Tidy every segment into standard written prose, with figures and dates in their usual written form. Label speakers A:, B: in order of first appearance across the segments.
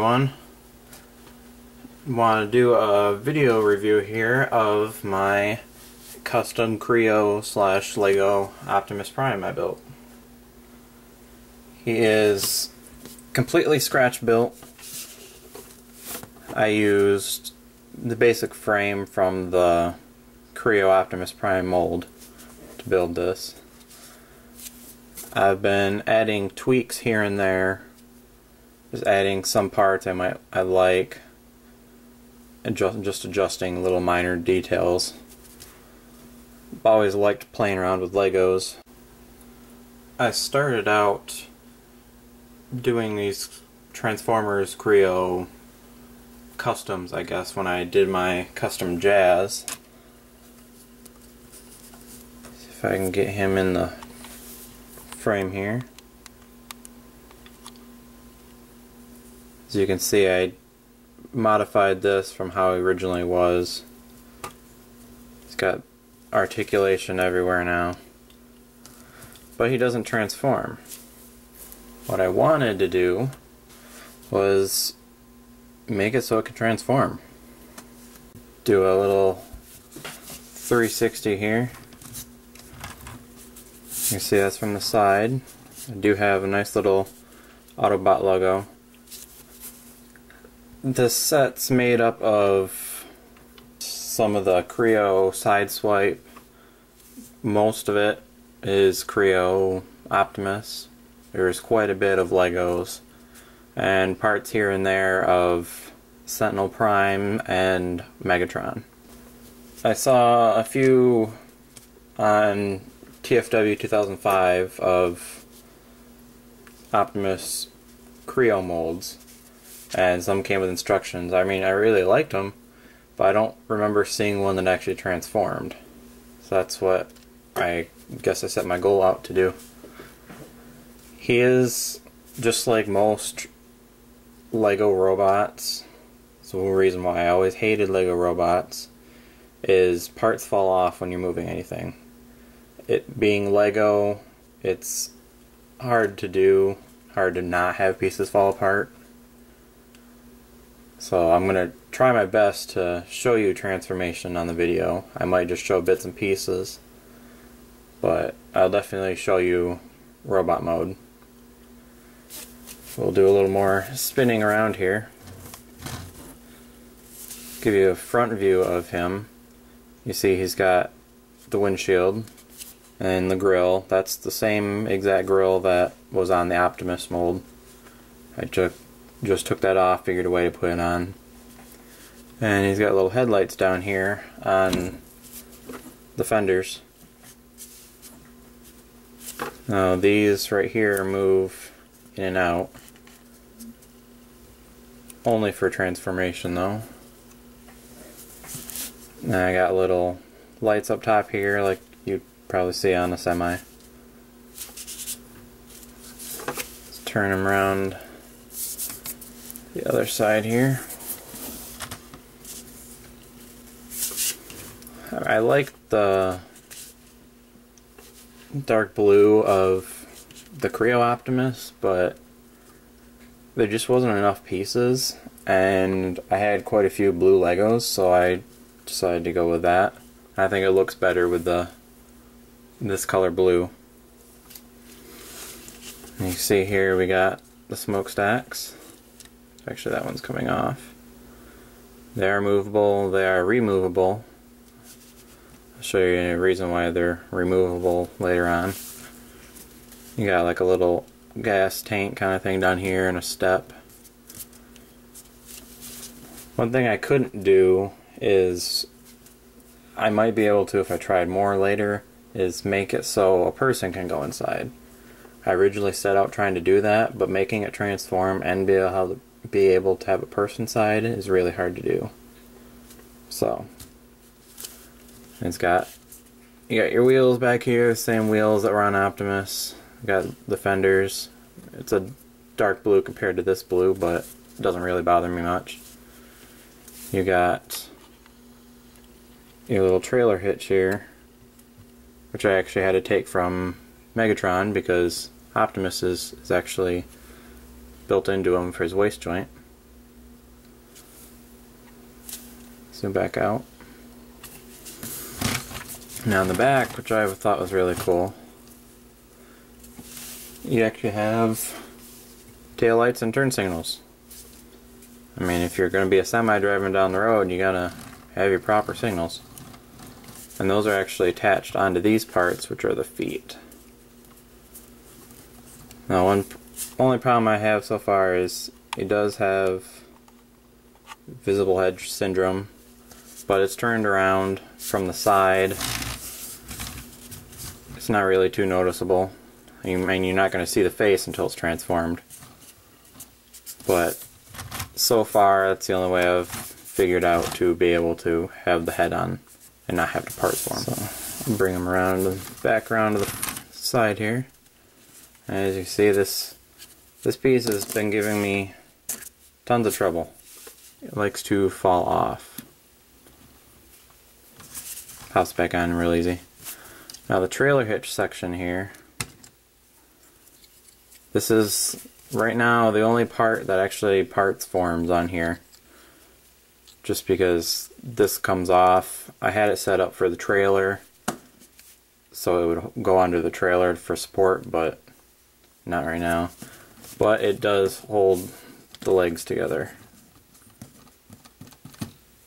A: everyone. Want to do a video review here of my custom Kre-o / Lego Optimus Prime I built. He is completely scratch built. I used the basic frame from the Kre-o Optimus Prime mold to build this. I've been adding tweaks here and there, just adding some parts I like, and just adjusting little minor details. I've always liked playing around with Legos. I started out doing these Transformers Kre-o customs, I guess, when I did my custom Jazz. See if I can get him in the frame here. As you can see, I modified this from how he originally was. He's got articulation everywhere now, but he doesn't transform. What I wanted to do was make it so it could transform. Do a little 360 here. You can see that's from the side. I do have a nice little Autobot logo. This set's made up of some of the Kre-o Sideswipe. Most of it is Kre-o Optimus. There's quite a bit of Legos and parts here and there of Sentinel Prime and Megatron. I saw a few on TFW 2005 of Optimus Kre-o molds, and some came with instructions. I mean, I really liked them, but I don't remember seeing one that actually transformed. So that's what I guess I set my goal out to do. He is just like most Lego robots. So the reason why I always hated Lego robots is parts fall off when you're moving anything. It being Lego, it's hard to do, hard to not have pieces fall apart. So I'm going to try my best to show you transformation on the video. I might just show bits and pieces, but I'll definitely show you robot mode. We'll do a little more spinning around here. Give you a front view of him. You see he's got the windshield and the grill. That's the same exact grill that was on the Optimus mold. I just took that off, figured a way to put it on. And he's got little headlights down here on the fenders. Now these right here move in and out. Only for transformation though. And I got little lights up top here like you'd probably see on a semi. Let's turn him around the other side here. I like the dark blue of the Kre-o Optimus, but there just wasn't enough pieces, and I had quite a few blue Legos, so I decided to go with that. I think it looks better with this color blue. And you see here we got the smokestacks. Actually, that one's coming off. They are movable, they are removable. I'll show you a reason why they're removable later on. You got like a little gas tank kind of thing down here and a step. One thing I couldn't do is, I might be able to if I tried more later, is make it so a person can go inside. I originally set out trying to do that, but making it transform and be able to have a person side is really hard to do. So you got your wheels back here, same wheels that were on Optimus. Got the fenders. It's a dark blue compared to this blue, but it doesn't really bother me much. You got your little trailer hitch here, which I actually had to take from Megatron because Optimus is actually built into him for his waist joint. Zoom back out. Now in the back, which I thought was really cool, you actually have taillights and turn signals. I mean, if you're going to be a semi driving down the road, you gotta have your proper signals. And those are actually attached onto these parts, which are the feet. Now, only problem I have so far is it does have visible edge syndrome, but it's turned around from the side. It's not really too noticeable. I mean, you're not going to see the face until it's transformed. But so far, that's the only way I've figured out to be able to have the head on and not have to parts for them. So I'll bring them around the back around to the side here. As you see, this piece has been giving me tons of trouble. It likes to fall off. Pops back on real easy. Now the trailer hitch section here, this is right now the only part that actually parts forms on here. Just because this comes off. I had it set up for the trailer, so it would go under the trailer for support, but not right now. But it does hold the legs together.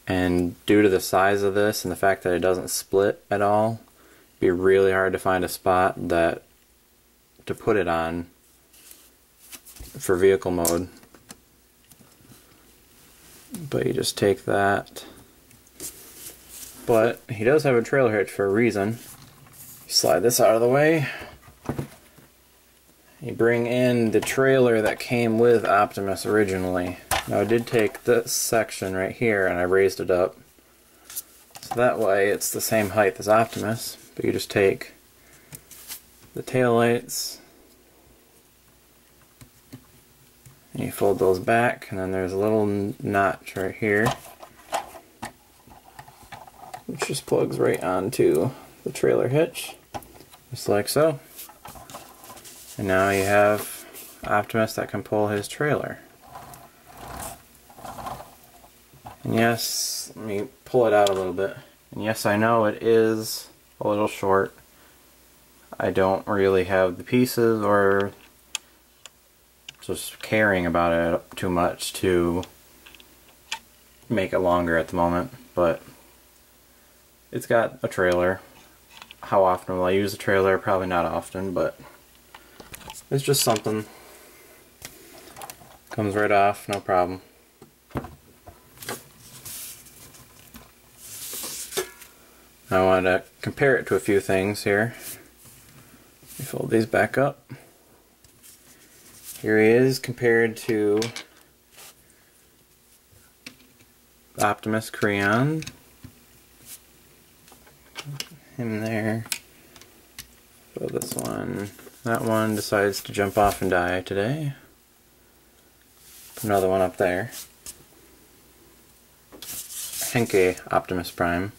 A: And due to the size of this and the fact that it doesn't split at all, it'd be really hard to find a spot that to put it on for vehicle mode. But you just take that. But he does have a trailer hitch for a reason. You slide this out of the way. You bring in the trailer that came with Optimus originally. Now I did take this section right here and I raised it up. So that way it's the same height as Optimus, but you just take the tail lights and you fold those back, and then there's a little notch right here which just plugs right onto the trailer hitch, just like so. And now you have Optimus that can pull his trailer. And yes, let me pull it out a little bit. And yes, I know it is a little short. I don't really have the pieces or just caring about it too much to make it longer at the moment, but it's got a trailer. How often will I use a trailer? Probably not often, but it's just something. Comes right off, no problem. I want to compare it to a few things here. Let me fold these back up. Here he is compared to Optimus Kre-o. Him there. So this one. That one decides to jump off and die today. Put another one up there. Henke Optimus Prime.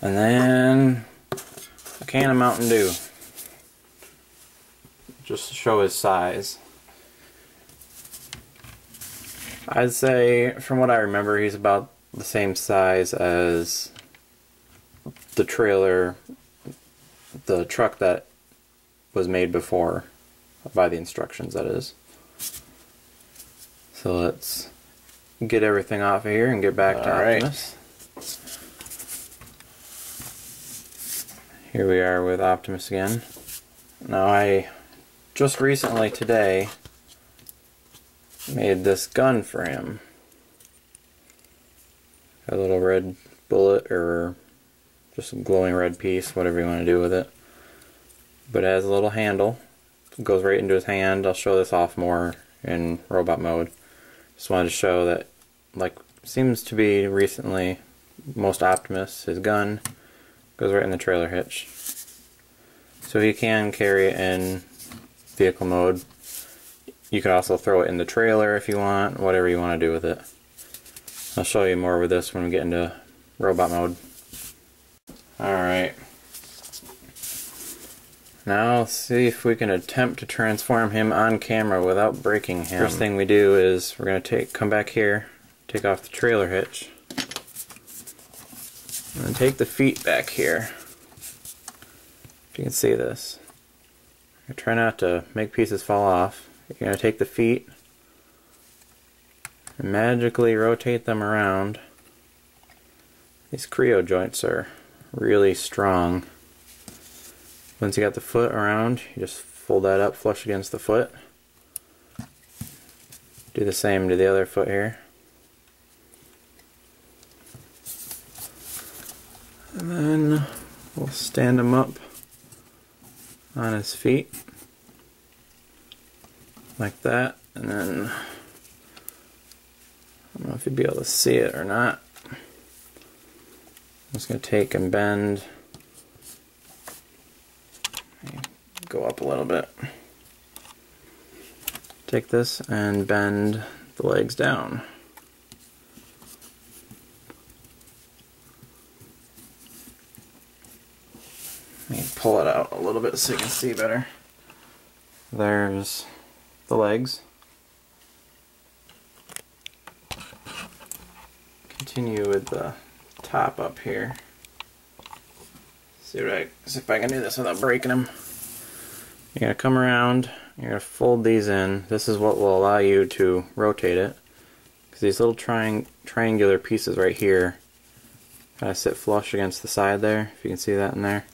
A: And then a can of Mountain Dew. Just to show his size. I'd say, from what I remember, he's about the same size as the trailer, the truck that was made before, by the instructions that is. So let's get everything off of here and get back to Optimus. Here we are with Optimus again. Now I just recently today made this gun for him. A little red bullet or just a glowing red piece, whatever you want to do with it. But it has a little handle. It goes right into his hand. I'll show this off more in robot mode. Just wanted to show that, like seems to be recently most Optimus, his gun goes right in the trailer hitch. So you can carry it in vehicle mode. You can also throw it in the trailer if you want, whatever you want to do with it. I'll show you more with this when we get into robot mode. Alright. Now let's see if we can attempt to transform him on camera without breaking him. First thing we do is we're going to come back here, take off the trailer hitch. And then take the feet back here. If you can see this. I try not to make pieces fall off. You're going to take the feet and magically rotate them around. These Kre-o joints are really strong. Once you got the foot around, you just fold that up flush against the foot. Do the same to the other foot here. And then we'll stand him up on his feet like that, and then I don't know if you'd be able to see it or not. I'm just going to take and bend, go up a little bit. Take this and bend the legs down. Let me pull it out a little bit so you can see better. There's the legs. Continue with the top up here. See if I can do this without breaking them. You're going to come around, you're going to fold these in. This is what will allow you to rotate it. Because these little triangular pieces right here kind of sit flush against the side there, if you can see that in there.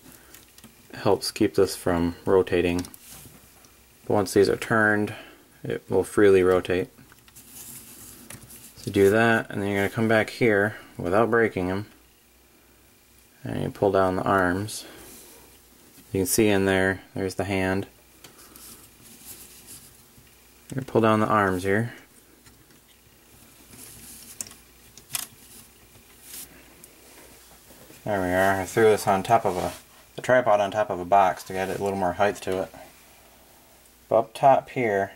A: It helps keep this from rotating. But once these are turned, it will freely rotate. So do that, and then you're going to come back here without breaking them, and you pull down the arms. You can see in there, there's the hand. You're going to pull down the arms here. There we are. I threw this on top of the tripod on top of a box to get a little more height to it. But up top here,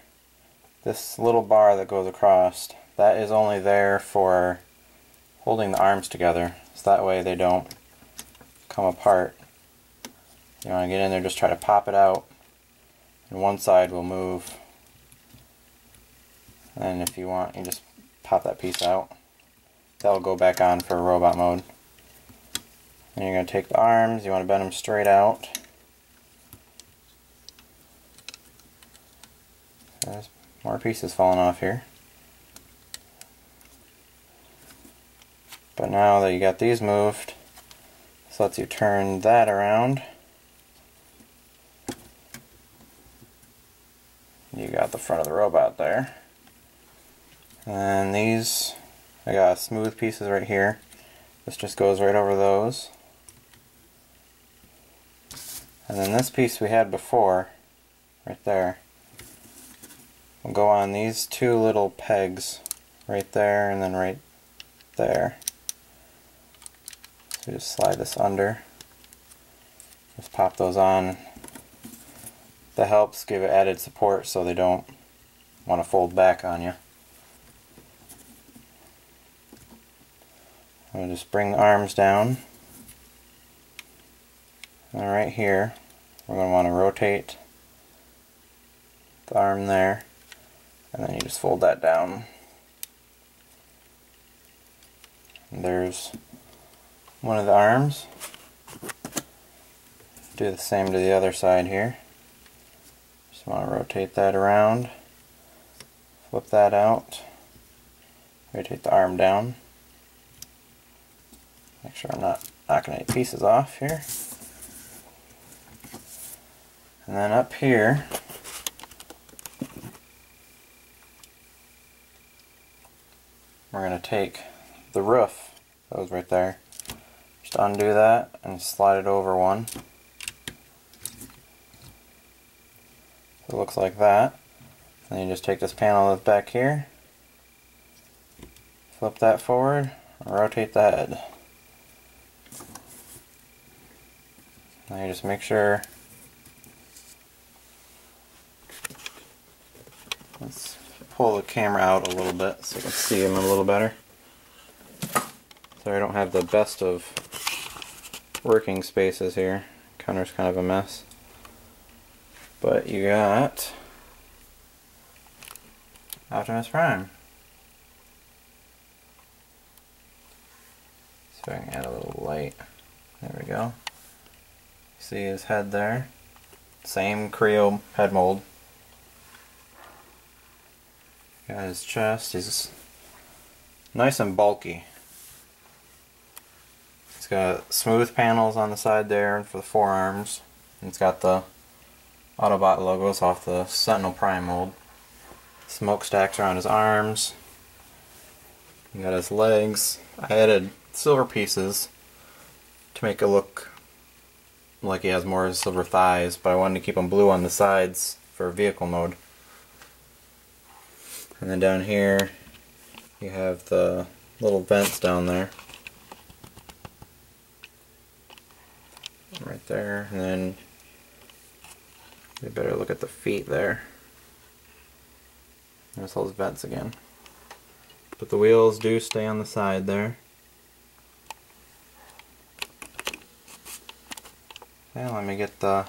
A: this little bar that goes across, that is only there for holding the arms together, so that way they don't come apart. You want to get in there, just try to pop it out, and one side will move. And if you want, you just pop that piece out. That'll go back on for robot mode. And you're going to take the arms, you want to bend them straight out. There's more pieces falling off here. But now that you got these moved, this lets you turn that around. You got the front of the robot there. And these, I got smooth pieces right here. This just goes right over those. And then this piece we had before, right there, will go on these two little pegs right there and then right there. So just slide this under. Just pop those on. That helps give it added support so they don't want to fold back on you. I'm going to just bring the arms down. And right here, we're going to want to rotate the arm there. And then you just fold that down. And there's one of the arms. Do the same to the other side here. Just want to rotate that around. Flip that out. Rotate the arm down. Make sure I'm not knocking any pieces off here. And then up here, we're going to take the roof that was right there. Just undo that and slide it over one. So it looks like that. And then you just take this panel that's back here, flip that forward, and rotate the head. Now you just make sure. Let's pull the camera out a little bit so you can see him a little better. Sorry, I don't have the best of working spaces here. Counter's kind of a mess. But you got Optimus Prime. if I can add a little light. There we go. See his head there? Same Kre-o head mold. Got his chest. He's nice and bulky. It's got smooth panels on the side there for the forearms. It's got the Autobot logos off the Sentinel Prime mold. Smokestacks around his arms. You got his legs. I added silver pieces to make it look like he has more silver thighs, but I wanted to keep them blue on the sides for vehicle mode. And then down here you have the little vents down there. Right there, and then you better look at the feet there. There's those vents again. But the wheels do stay on the side there. Okay, let me get the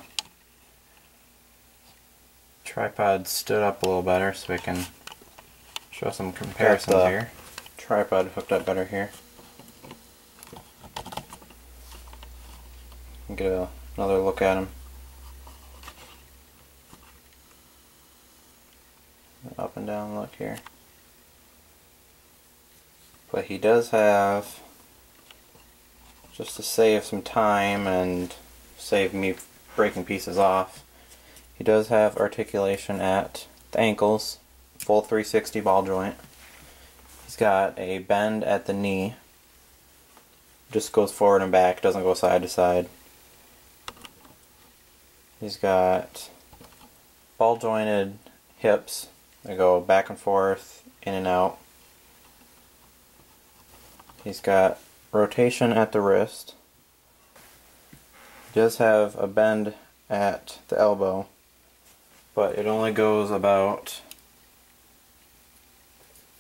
A: tripod stood up a little better so we can show some comparisons here. Tripod hooked up better here. Get another look at him. Up and down look here. But he does have, just to save some time and save me breaking pieces off, he does have articulation at the ankles, full 360 ball joint. He's got a bend at the knee, just goes forward and back, doesn't go side to side. He's got ball jointed hips that go back and forth, in and out. He's got rotation at the wrist. He does have a bend at the elbow, but it only goes about,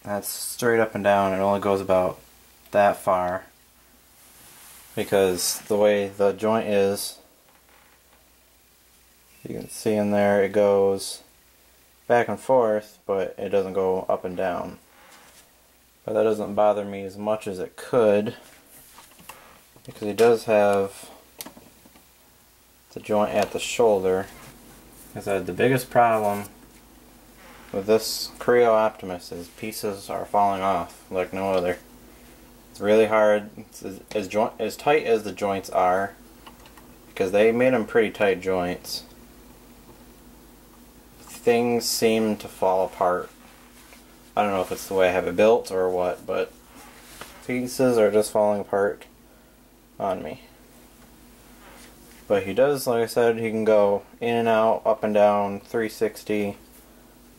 A: that's straight up and down, it only goes about that far, because the way the joint is, you can see in there it goes back and forth, but it doesn't go up and down. But that doesn't bother me as much as it could, because he does have the joint at the shoulder. Because I had the biggest problem with this Kre-o Optimus is pieces are falling off like no other. It's really hard. It's as tight as the joints are, because they made them pretty tight joints. Things seem to fall apart. I don't know if it's the way I have it built or what, but pieces are just falling apart on me. But he does, like I said, he can go in and out, up and down, 360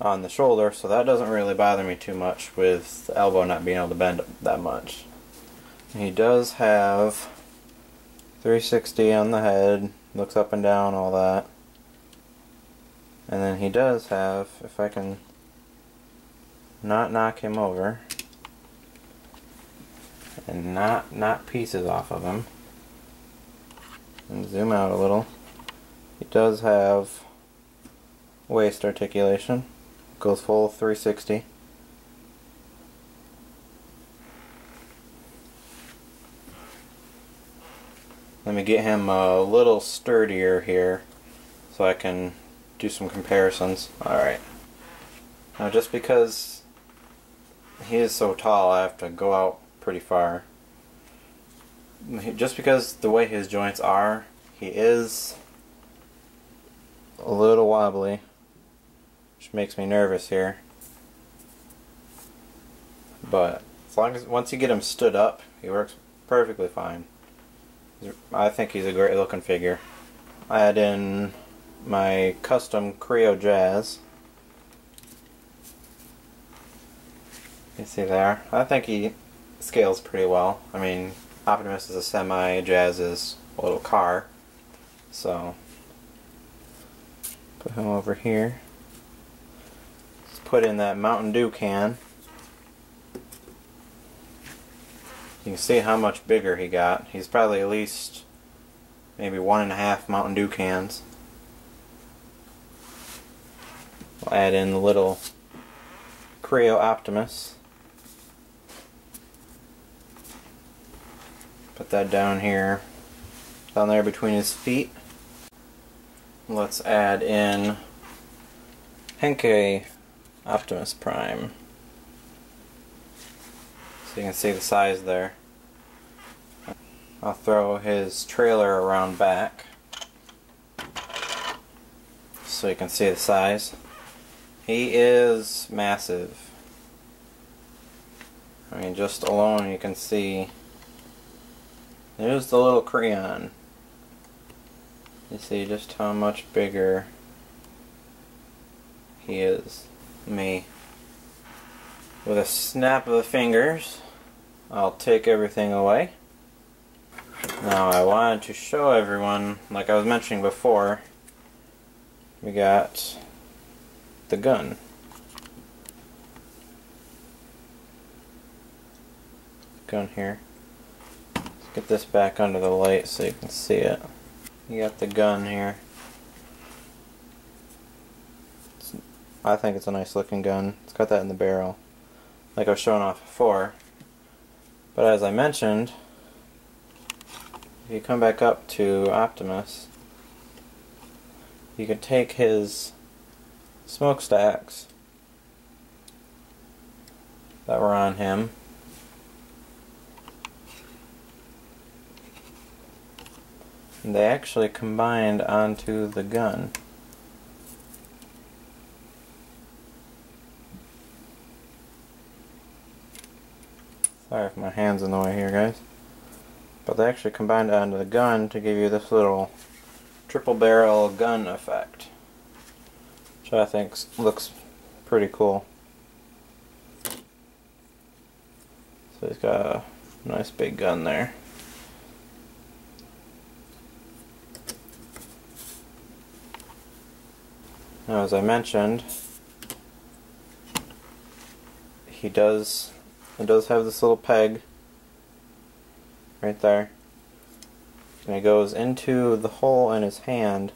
A: on the shoulder, so that doesn't really bother me too much with the elbow not being able to bend that much. He does have 360 on the head, looks up and down, all that. And then he does have, if I can not knock him over and not knock pieces off of him, and zoom out a little, he does have waist articulation, goes full 360. Let me get him a little sturdier here so I can do some comparisons. Alright. Now just because he is so tall, I have to go out pretty far. Just because the way his joints are, he is a little wobbly, which makes me nervous here. But as long as once you get him stood up, he works perfectly fine. I think he's a great looking figure. I add in my custom Kre-o Jazz. You see there? I think he scales pretty well. I mean, Optimus is a semi, Jazz is a little car. So, put him over here. Let's put in that Mountain Dew can. You can see how much bigger he got. He's probably at least maybe 1.5 Mountain Dew cans. We'll add in the little Kre-o Optimus. Put that down here, down there between his feet. Let's add in Kre-o Optimus Prime. So you can see the size there. I'll throw his trailer around back so you can see the size. He is massive. I mean, just alone you can see there's the little crayon. You see just how much bigger he is than me. With a snap of the fingers, I'll take everything away. Now I wanted to show everyone, like I was mentioning before, we got the gun. Gun here. Let's get this back under the light so you can see it. You got the gun here. I think it's a nice looking gun. It's got that in the barrel, like I was showing off before. But as I mentioned, if you come back up to Optimus, you can take his smokestacks that were on him, and they actually combined onto the gun. Sorry if my hand's in the way here, guys. But they actually combined onto the gun to give you this little triple barrel gun effect, which I think looks pretty cool. So he's got a nice big gun there. Now, as I mentioned, it does have this little peg right there, and it goes into the hole in his hand,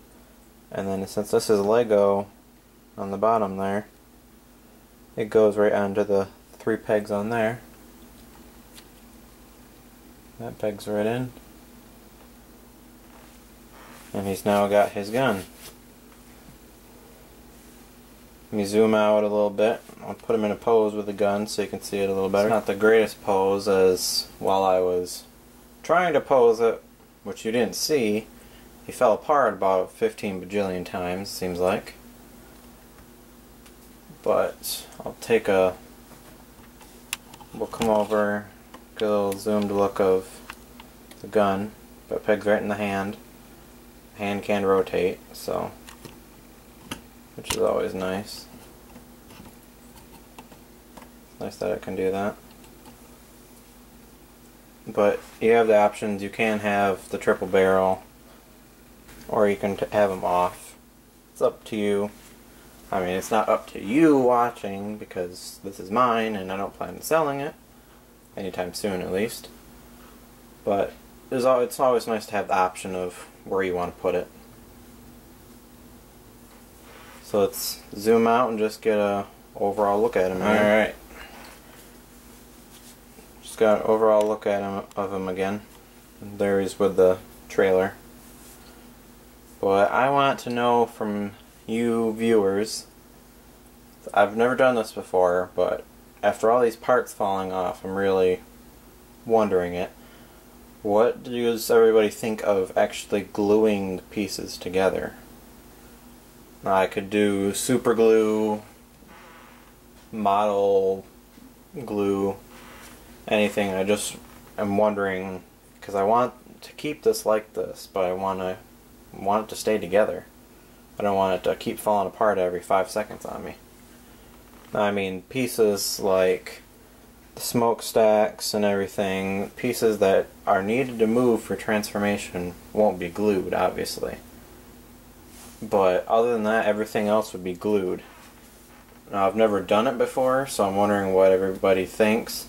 A: and then since this is Lego on the bottom there, it goes right onto the 3 pegs on there. That pegs right in, and he's now got his gun. Let me zoom out a little bit. I'll put him in a pose with the gun so you can see it a little better. It's not the greatest pose, as while I was trying to pose it, which you didn't see, he fell apart about 15 bajillion times, seems like. But I'll take we'll come over, get a little zoomed look of the gun, but pegs right in the hand. The hand can rotate, so, which is always nice. Nice that it can do that. But you have the options. You can have the triple barrel, or you can have them off. It's up to you. I mean, it's not up to you watching, because this is mine and I don't plan on selling it anytime soon, at least. But it's always nice to have the option of where you want to put it. So let's zoom out and just get a overall look at him. Alright. Just got an overall look at him again. And there he's with the trailer. But I want to know from you viewers, I've never done this before, but after all these parts falling off, I'm really wondering it. What does everybody think of actually gluing the pieces together? I could do super glue, model glue, anything. I'm wondering, because I want to keep this like this, but I want it to stay together. I don't want it to keep falling apart every 5 seconds on me. I mean, pieces like the smokestacks and everything, pieces that are needed to move for transformation won't be glued, obviously. But other than that, everything else would be glued. Now, I've never done it before, so I'm wondering what everybody thinks.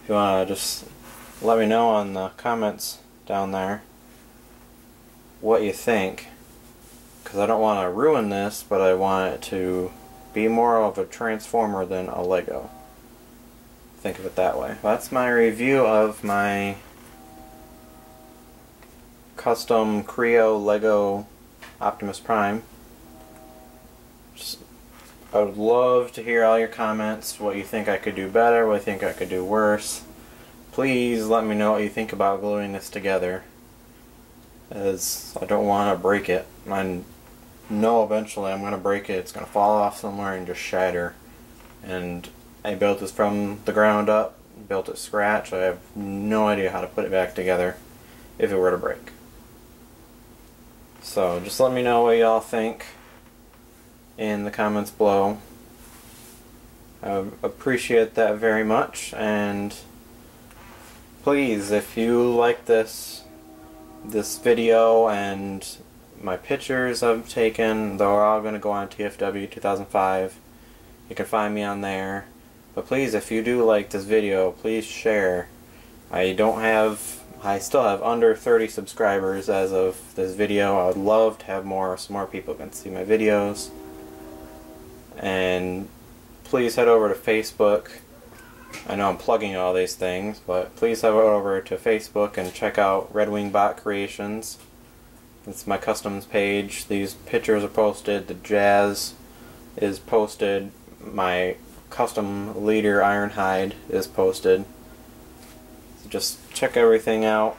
A: If you want to just let me know in the comments down there what you think. Because I don't want to ruin this, but I want it to be more of a Transformer than a Lego. Think of it that way. That's my review of my custom Kre-o Lego Optimus Prime. I would love to hear all your comments, what you think I could do better, what you think I could do worse. Please let me know what you think about gluing this together, as I don't want to break it. I know eventually I'm going to break it, it's going to fall off somewhere and just shatter. And I built this from the ground up, built it scratch. I have no idea how to put it back together if it were to break. So just let me know what y'all think in the comments below. I appreciate that very much, and please, if you like this video and my pictures I've taken, they're all going to go on TFW 2005. You can find me on there. But please, if you do like this video, please share. I still have under 30 subscribers as of this video. I would love to have more so more people can see my videos. And please head over to Facebook. I know I'm plugging all these things, but please head over to Facebook and check out Red Wing Bot Creations. It's my customs page. These pictures are posted. The jazz is posted. My custom leader Ironhide is posted. So just check everything out.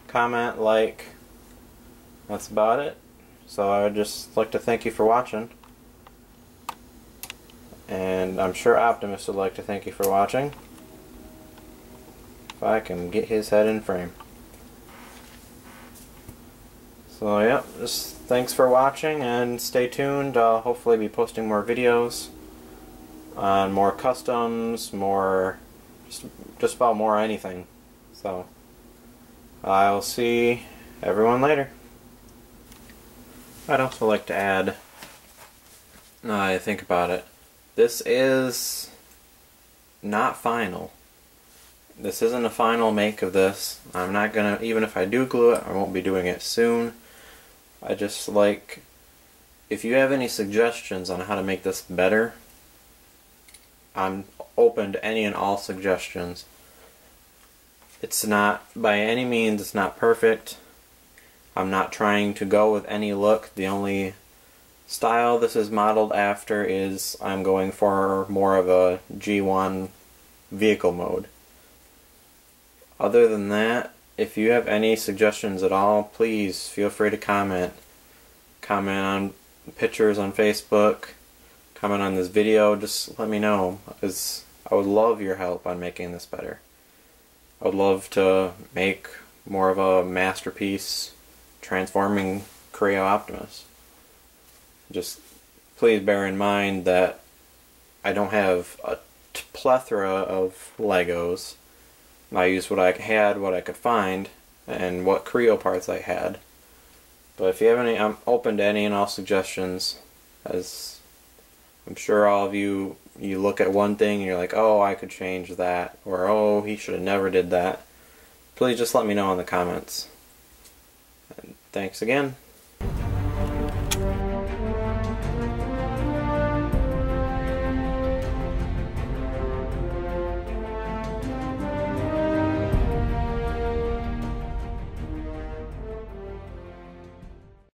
A: Comment, like. That's about it. So I would just like to thank you for watching. And I'm sure Optimus would like to thank you for watching. If I can get his head in frame. So yeah, just thanks for watching and stay tuned. I'll hopefully be posting more videos on more customs, more just about more anything. So I'll see everyone later. I'd also like to add, now I think about it, this is not final. This isn't a final make of this. I'm not gonna, even if I do glue it, I won't be doing it soon. I just like, if you have any suggestions on how to make this better, I'm open to any and all suggestions. It's not, by any means, it's not perfect. I'm not trying to go with any look. The only style this is modeled after is I'm going for more of a G1 vehicle mode. Other than that, if you have any suggestions at all, please feel free to comment. Comment on pictures on Facebook, comment on this video, just let me know, because I would love your help on making this better. I would love to make more of a masterpiece transforming Kre-o Optimus. Just please bear in mind that I don't have a plethora of Legos. I used what I had, what I could find, and what Kre-o parts I had. But if you have any, I'm open to any and all suggestions, as I'm sure all of you look at one thing and you're like, oh, I could change that, or oh, he should have never did that. Please just let me know in the comments. And thanks again.